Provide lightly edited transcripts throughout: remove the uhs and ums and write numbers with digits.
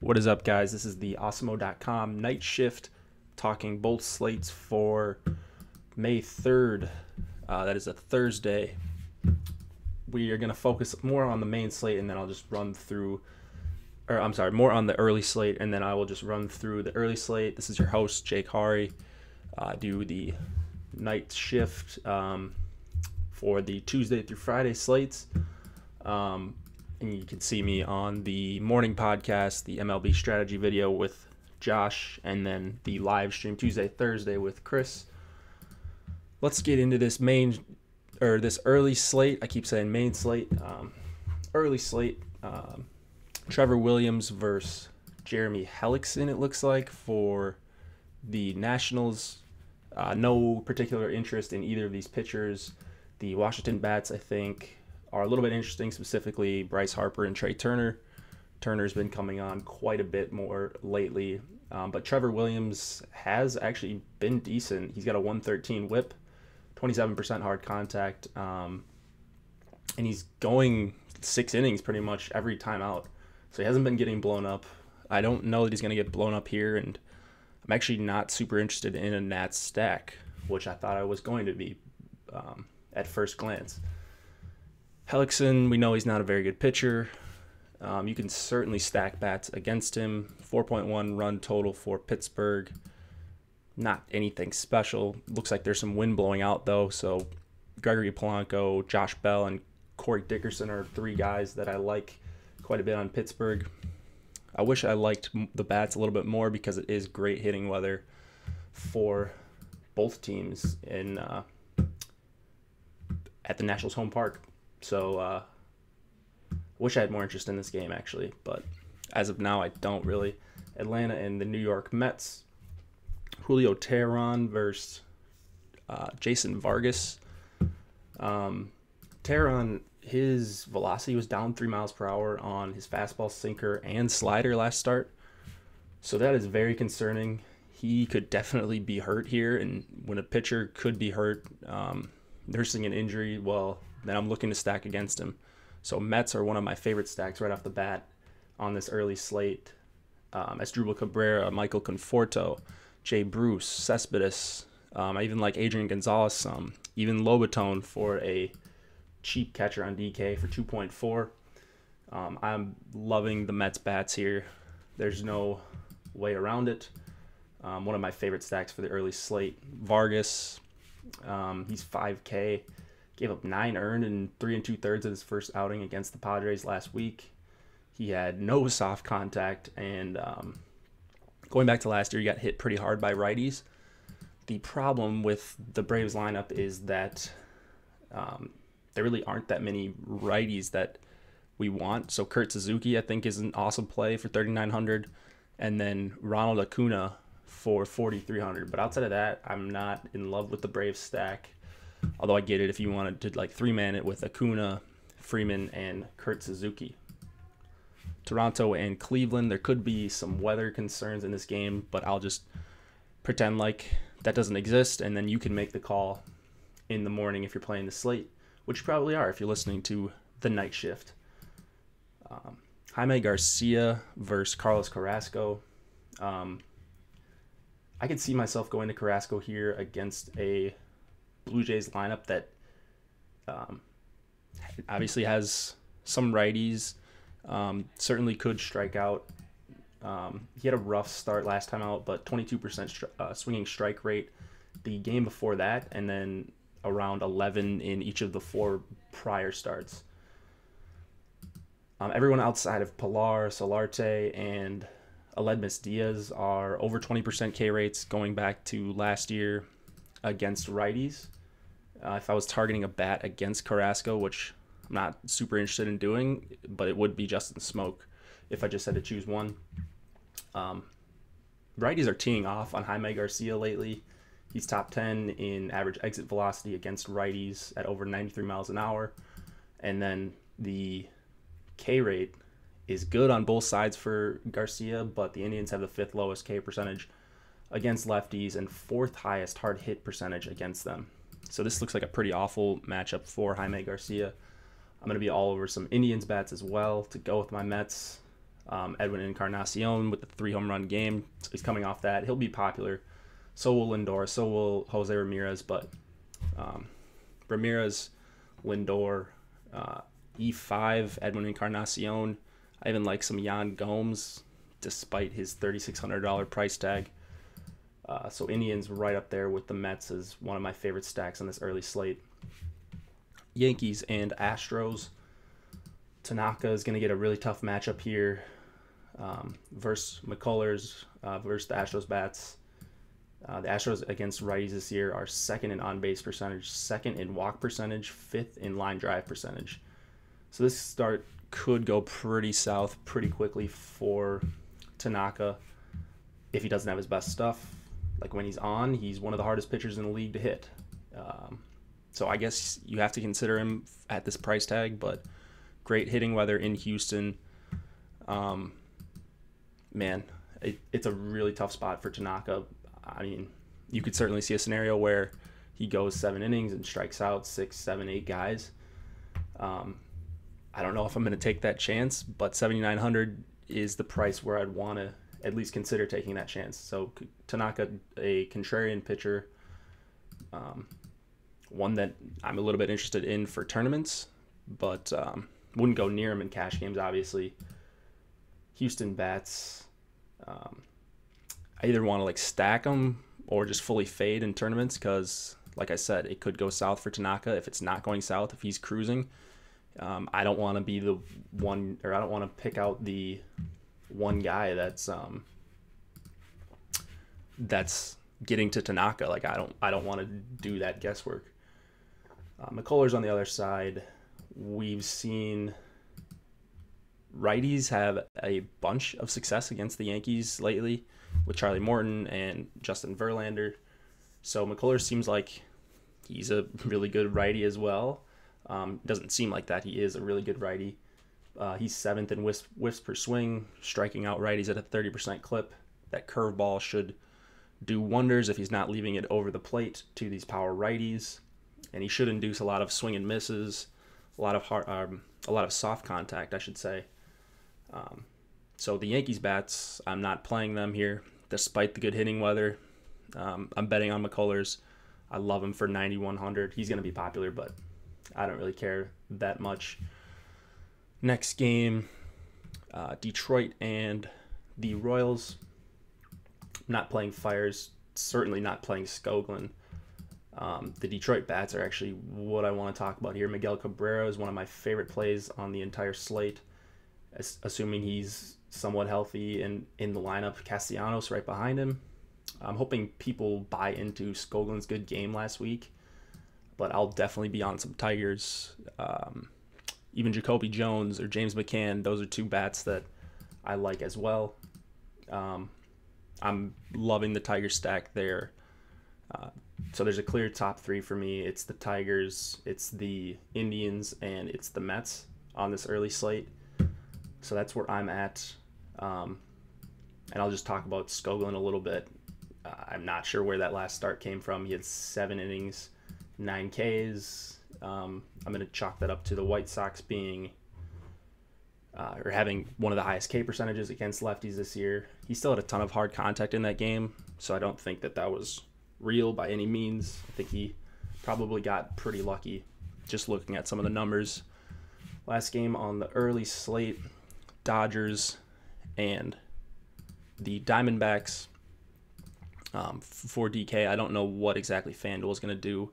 What is up, guys? This is the Awesemo.com night shift, talking both slates for May 3rd. That is a Thursday. We are going to focus more on the main slate, and then I'll just run through, more on the early slate, and then I will just run through the early slate. This is your host, Jake Hari. Do the night shift for the Tuesday through Friday slates. And you can see me on the morning podcast, the MLB strategy video with Josh, and then the live stream Tuesday, Thursday with Chris. Let's get into this this early slate. I keep saying main slate. Early slate. Trevor Williams versus Jeremy Hellickson, it looks like, for the Nationals. No particular interest in either of these pitchers. The Washington bats, I think, are a little bit interesting, specifically Bryce Harper and Trey Turner. Turner's been coming on quite a bit more lately, but Trevor Williams has actually been decent. He's got a 113 whip, 27% hard contact, and he's going 6 innings pretty much every time out. So he hasn't been getting blown up. I don't know that he's going to get blown up here, and I'm actually not super interested in a Nats stack, which I thought I was going to be at first glance. Hellickson, we know he's not a very good pitcher. You can certainly stack bats against him. 4.1 run total for Pittsburgh. Not anything special. Looks like there's some wind blowing out, though. So Gregory Polanco, Josh Bell, and Corey Dickerson are 3 guys that I like quite a bit on Pittsburgh. I wish I liked the bats a little bit more because it is great hitting weather for both teams at the Nationals home park. So I wish I had more interest in this game, actually, but as of now, I don't really. Atlanta and the New York Mets. Julio Teheran versus Jason Vargas. Teheran, his velocity was down 3 miles per hour on his fastball, sinker, and slider last start. So that is very concerning. He could definitely be hurt here, and when a pitcher could be hurt, nursing an injury, well, then I'm looking to stack against him. So Mets are one of my favorite stacks right off the bat on this early slate. Asdrubal Cabrera, Michael Conforto, Jay Bruce, Cespedes. I even like Adrian Gonzalez some. Even Lobatone for a cheap catcher on DK for 2.4. I'm loving the Mets bats here. There's no way around it. One of my favorite stacks for the early slate. Vargas, he's 5K. Gave up 9 earned in 3 2/3 of his first outing against the Padres last week. He had no soft contact, and going back to last year, he got hit pretty hard by righties. The problem with the Braves lineup is that there really aren't that many righties that we want. So Kurt Suzuki, I think, is an awesome play for 3,900, and then Ronald Acuna for 4,300. But outside of that, I'm not in love with the Braves stack. Although I get it if you wanted to 3-man it with Acuna, Freeman, and Kurt Suzuki. Toronto and Cleveland, there could be some weather concerns in this game, but I'll just pretend like that doesn't exist, and then you can make the call in the morning if you're playing the slate, which you probably are if you're listening to the night shift. Jaime Garcia versus Carlos Carrasco. I could see myself going to Carrasco here against a Blue Jays lineup that obviously has some righties, certainly could strike out. He had a rough start last time out, but 22% swinging strike rate the game before that, and then around 11 in each of the 4 prior starts. Everyone outside of Pilar, Solarte, and Aledmus Diaz are over 20% K rates going back to last year against righties. If I was targeting a bat against Carrasco, which I'm not super interested in doing, but it would be Justin Smoke if I just had to choose one. Righties are teeing off on Jaime Garcia lately. He's top 10 in average exit velocity against righties at over 93 miles an hour. And then the K rate is good on both sides for Garcia, but the Indians have the 5th lowest K percentage against lefties and 4th highest hard hit percentage against them. So this looks like a pretty awful matchup for Jaime Garcia. I'm going to be all over some Indians bats as well to go with my Mets. Edwin Encarnacion with the 3 home run game. He's coming off that. He'll be popular. So will Lindor. So will Jose Ramirez. But Ramirez, Lindor, E5, Edwin Encarnacion. I even like some Yan Gomes, despite his $3,600 price tag. So Indians right up there with the Mets is one of my favorite stacks on this early slate. Yankees and Astros. Tanaka is going to get a really tough matchup here versus McCullers versus the Astros bats. The Astros against righties this year are second in on-base percentage, second in walk percentage, fifth in line drive percentage. So this start could go pretty south pretty quickly for Tanaka if he doesn't have his best stuff. Like when he's on, he's one of the hardest pitchers in the league to hit. So I guess you have to consider him at this price tag, but great hitting weather in Houston. Man, it's a really tough spot for Tanaka. I mean, you could certainly see a scenario where he goes 7 innings and strikes out 6, 7, 8 guys. I don't know if I'm going to take that chance, but 7,900 is the price where I'd want to at least consider taking that chance. So Tanaka, a contrarian pitcher, one that I'm a little bit interested in for tournaments, but wouldn't go near him in cash games, obviously. Houston bats, I either want to like stack them or just fully fade in tournaments because, like I said, it could go south for Tanaka if it's not going south, if he's cruising. I don't want to be the one, or I don't want to pick out the one guy that's getting to Tanaka. Like I don't want to do that guesswork. McCullers on the other side, we've seen righties have a bunch of success against the Yankees lately with Charlie Morton and Justin Verlander. So McCullers seems like he's a really good righty as well. Doesn't seem like that. He is a really good righty. He's 7th in whiffs per swing, striking out righties at a 30% clip. That curveball should do wonders if he's not leaving it over the plate to these power righties. And he should induce a lot of swing and misses, a lot of soft contact, I should say. So the Yankees bats, I'm not playing them here, despite the good hitting weather. I'm betting on McCullers. I love him for 9,100. He's going to be popular, but I don't really care that much. Next game, Detroit and the Royals. Not playing Fires, certainly not playing Skoglund. The Detroit bats are actually what I want to talk about here. Miguel Cabrera is one of my favorite plays on the entire slate, assuming he's somewhat healthy and in the lineup. Castellanos right behind him. I'm hoping people buy into Skoglund's good game last week, but I'll definitely be on some Tigers. Even Jacoby Jones or James McCann, those are two bats that I like as well. I'm loving the Tiger stack there. So there's a clear top 3 for me. It's the Tigers, it's the Indians, and it's the Mets on this early slate. So that's where I'm at. And I'll just talk about Skoglund a little bit. I'm not sure where that last start came from. He had 7 innings, 9 Ks. I'm going to chalk that up to the White Sox being or having one of the highest K percentages against lefties this year. He still had a ton of hard contact in that game, so I don't think that was real by any means. I think he probably got pretty lucky just looking at some of the numbers. Last game on the early slate, Dodgers and the Diamondbacks. For DK, I don't know what exactly FanDuel is going to do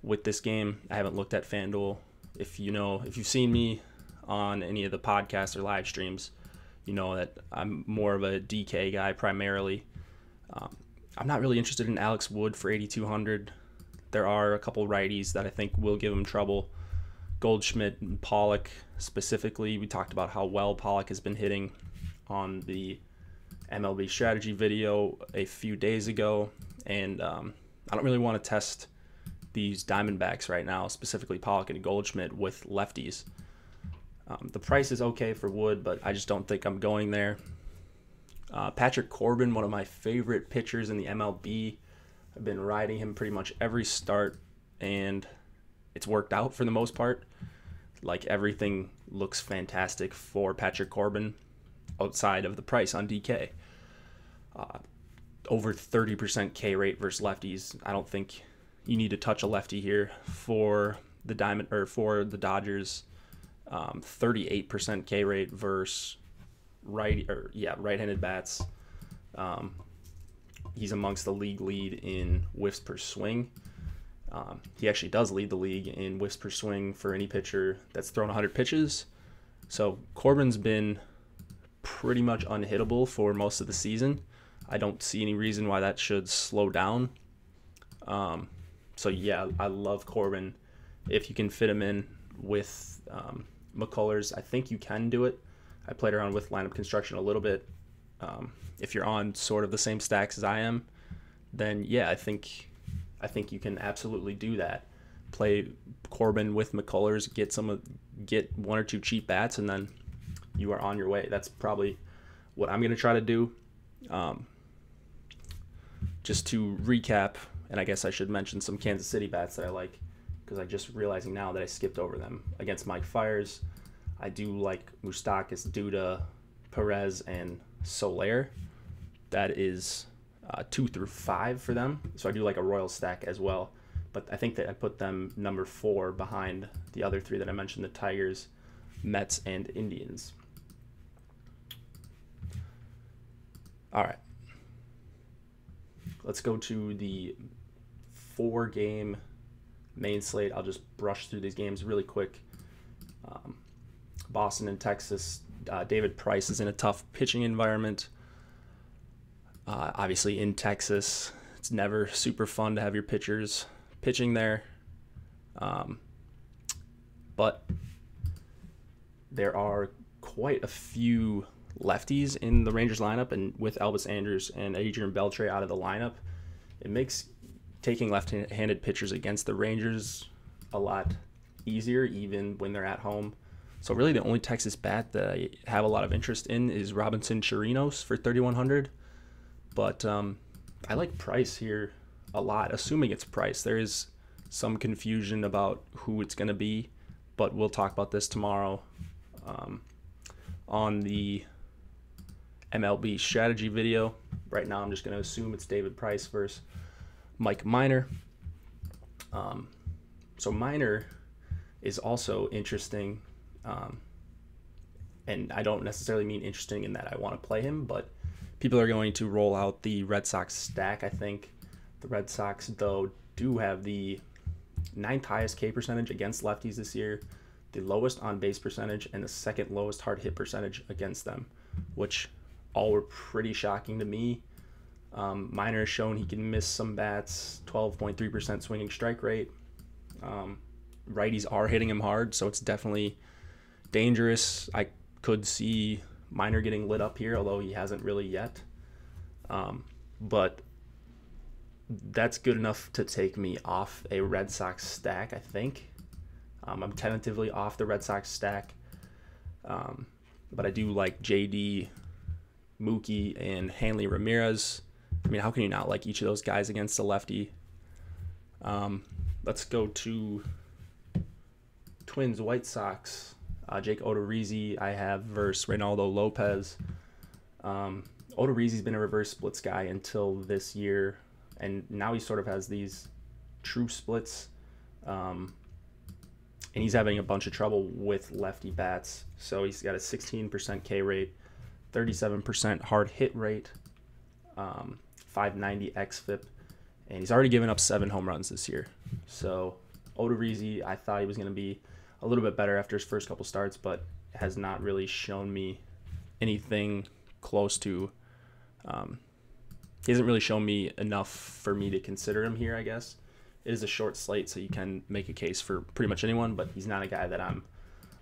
with this game. I haven't looked at FanDuel. If you've seen me on any of the podcasts or live streams, you know that I'm more of a DK guy primarily. I'm not really interested in Alex Wood for 8,200. There are a couple righties that I think will give him trouble. Goldschmidt and Pollock specifically. We talked about how well Pollock has been hitting on the MLB strategy video a few days ago, and I don't really want to test these Diamondbacks right now, specifically Pollock and Goldschmidt with lefties. The price is okay for Wood, but I just don't think I'm going there. Patrick Corbin, one of my favorite pitchers in the MLB. I've been riding him pretty much every start, and it's worked out for the most part. Like, everything looks fantastic for Patrick Corbin. outside of the price on DK. Over 30% K rate versus lefties. I don't think you need to touch a lefty here for the Dodgers. 38% K rate versus right-handed bats. He's amongst the league lead in whiffs per swing. He actually does lead the league in whiffs per swing for any pitcher that's thrown 100 pitches. So Corbin's been pretty much unhittable for most of the season. I don't see any reason why that should slow down. So yeah, I love Corbin. If you can fit him in with McCullers, I think you can do it. I played around with lineup construction a little bit. If you're on sort of the same stacks as I am, then yeah, I think you can absolutely do that. Play Corbin with McCullers, get one or two cheap bats, and then you are on your way. That's probably what I'm going to try to do. Just to recap, and I guess I should mention some Kansas City bats that I like, because I'm just realizing now that I skipped over them. Against Mike Fiers, I do like Moustakas, Duda, Perez, and Soler. That is 2 through 5 for them. So I do like a Royal stack as well. But I think that I put them number 4 behind the other 3 that I mentioned, the Tigers, Mets, and Indians. All right. Let's go to the 4-game main slate. I'll just brush through these games really quick. Boston and Texas. David Price is in a tough pitching environment. Obviously in Texas, it's never super fun to have your pitchers pitching there. But there are quite a few lefties in the Rangers lineup, and with Elvis Andrus and Adrian Beltre out of the lineup, it makes taking left-handed pitchers against the Rangers a lot easier, even when they're at home. So really the only Texas bat that I have a lot of interest in is Robinson Chirinos for 3,100. But I like Price here a lot, assuming it's Price. There is some confusion about who it's going to be, but we'll talk about this tomorrow on the MLB strategy video. Right now I'm just going to assume it's David Price versus Mike Minor. So Minor is also interesting, and I don't necessarily mean interesting in that I want to play him, but people are going to roll out the Red Sox stack. I think the Red Sox, though, do have the 9th highest K percentage against lefties this year, the lowest on base percentage, and the 2nd lowest hard hit percentage against them, which all were pretty shocking to me. Minor has shown he can miss some bats, 12.3% swinging strike rate. Righties are hitting him hard, so it's definitely dangerous. I could see Minor getting lit up here, although he hasn't really yet. But that's good enough to take me off a Red Sox stack, I think. I'm tentatively off the Red Sox stack. But I do like JD, Mookie, and Hanley Ramirez. I mean, how can you not like each of those guys against a lefty? Let's go to Twins, White Sox. Jake Odorizzi I have versus Reynaldo Lopez. Odorizzi's been a reverse splits guy until this year, and now he sort of has these true splits. And he's having a bunch of trouble with lefty bats. So he's got a 16% K rate, 37% hard hit rate, 590 xFIP, and he's already given up 7 home runs this year. So Odorizzi, I thought he was going to be a little bit better after his first couple starts, but has not really shown me anything close to. He hasn't really shown me enough for me to consider him here, I guess. It is a short slate, so you can make a case for pretty much anyone, but he's not a guy that I'm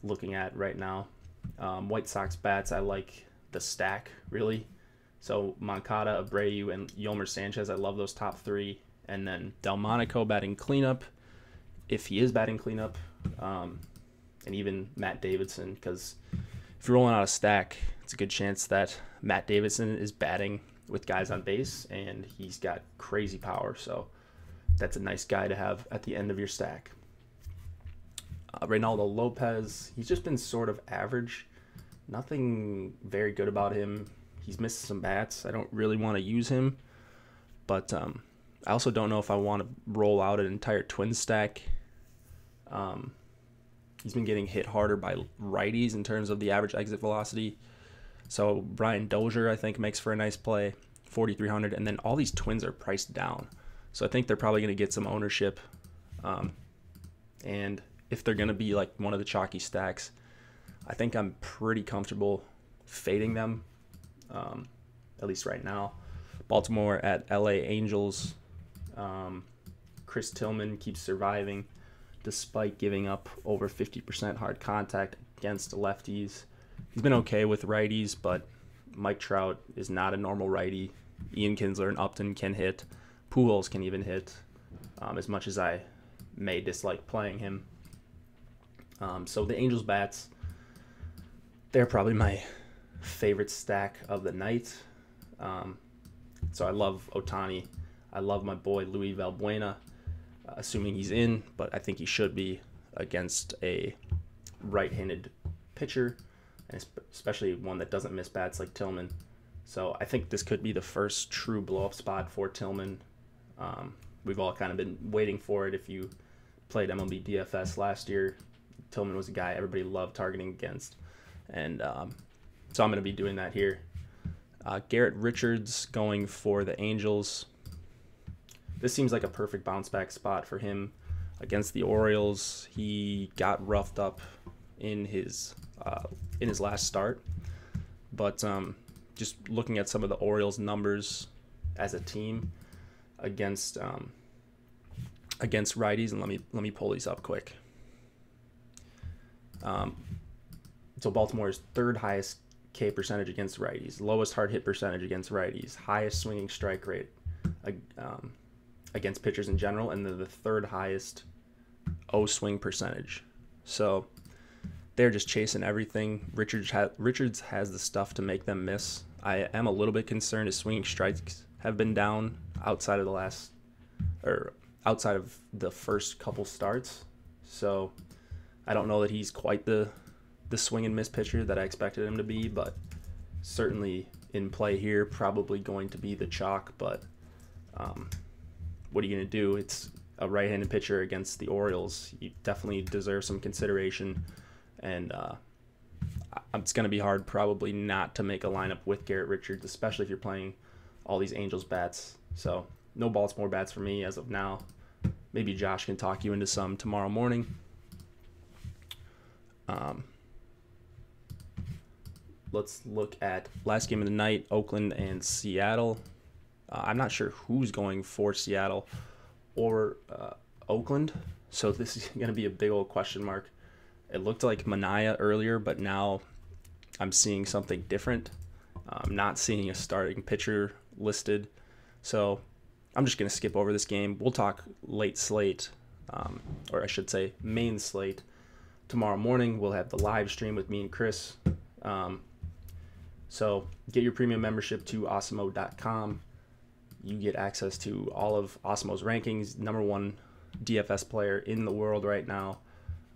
looking at right now. White Sox bats, I like the stack, really. So Moncada, Abreu, and Yolmer Sanchez, I love those top 3. And then Delmonico batting cleanup, if he is batting cleanup, and even Matt Davidson, because if you're rolling out a stack, it's a good chance that Matt Davidson is batting with guys on base, and he's got crazy power, so that's a nice guy to have at the end of your stack. Reynaldo Lopez, he's just been sort of average Nothing very good about him. He's missed some bats. I don't really want to use him, but I also don't know if I want to roll out an entire twin stack. He's been getting hit harder by righties in terms of the average exit velocity. So Brian Dozier, I think, makes for a nice play, 4,300, and then all these twins are priced down. So I think they're probably going to get some ownership. And if they're going to be like one of the chalky stacks, I think I'm pretty comfortable fading them, at least right now. Baltimore at LA Angels. Chris Tillman keeps surviving despite giving up over 50% hard contact against lefties. He's been okay with righties, but Mike Trout is not a normal righty. Ian Kinsler and Upton can hit. Pujols can even hit, as much as I may dislike playing him. So the Angels bats, they're probably my favorite stack of the night. So I love Ohtani. I love my boy Luis Valbuena, assuming he's in, but I think he should be against a right-handed pitcher, and especially one that doesn't miss bats like Tillman. So I think this could be the first true blow-up spot for Tillman. We've all kind of been waiting for it. If you played MLB DFS last year, Tillman was a guy everybody loved targeting against. And so I'm going to be doing that here. Garrett Richards going for the Angels. This seems like a perfect bounce back spot for him against the Orioles. He got roughed up in his last start, but just looking at some of the Orioles numbers as a team against righties, and let me pull these up quick. So Baltimore's third highest K percentage against righties, lowest hard hit percentage against righties, highest swinging strike rate against pitchers in general, and they're the third highest O swing percentage. So they're just chasing everything. Richards has the stuff to make them miss. I am a little bit concerned his swinging strikes have been down outside of the first couple starts. So I don't know that he's quite the swing and miss pitcher that I expected him to be, but certainly in play here, probably going to be the chalk. But what are you going to do? It's a right-handed pitcher against the Orioles. You definitely deserve some consideration, and it's going to be hard probably not to make a lineup with Garrett Richards, especially if you're playing all these Angels bats. So no Baltimore bats for me as of now. Maybe Josh can talk you into some tomorrow morning. Let's look at last game of the night, Oakland and Seattle. I'm not sure who's going for Seattle or Oakland, so this is going to be a big old question mark. It looked like Manaea earlier, but now I'm seeing something different. I'm not seeing a starting pitcher listed, so I'm just going to skip over this game. We'll talk late slate, or I should say main slate. Tomorrow morning, we'll have the live stream with me and Chris. So get your premium membership to awesemo.com. You get access to all of Awesemo's rankings, #1 DFS player in the world right now.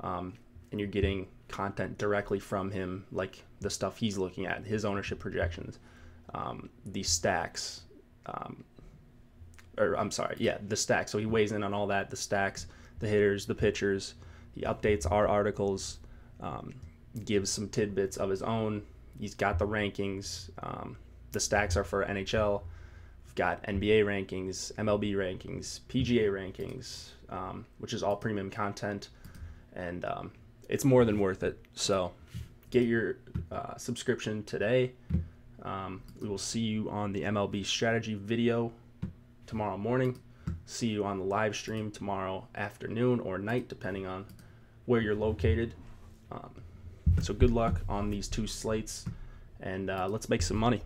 And you're getting content directly from him, like the stuff he's looking at, his ownership projections, the stacks, the stacks. So he weighs in on all that, the stacks, the hitters, the pitchers. He updates our articles, gives some tidbits of his own. He's got the rankings. The stacks are for NHL. We've got NBA rankings, MLB rankings, PGA rankings, which is all premium content. And it's more than worth it. So get your subscription today. We will see you on the MLB strategy video tomorrow morning. See you on the live stream tomorrow afternoon or night, depending on where you're located. So good luck on these two slates, and let's make some money.